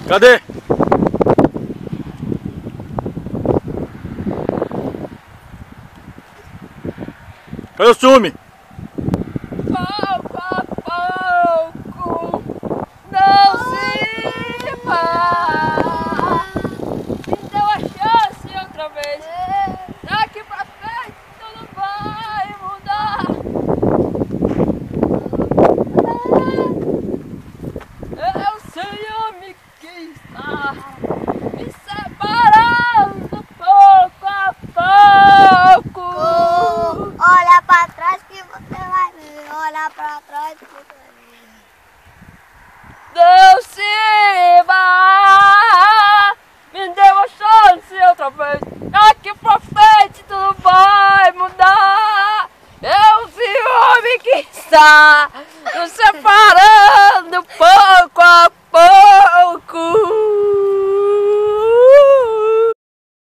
Cadê? Cadê o ciúme? Pouco a pouco, não se vai. Me deu a chance outra vez. Daqui pra frente tudo vai mudar. É o ciúme que está me separando pouco a pouco. Olha pra trás que você vai ver. Olha pra trás que você vai ver. Não se vai. Me deu a chance outra vez. Daqui pra frente tudo vai mudar. É o ciúme que está nos separando.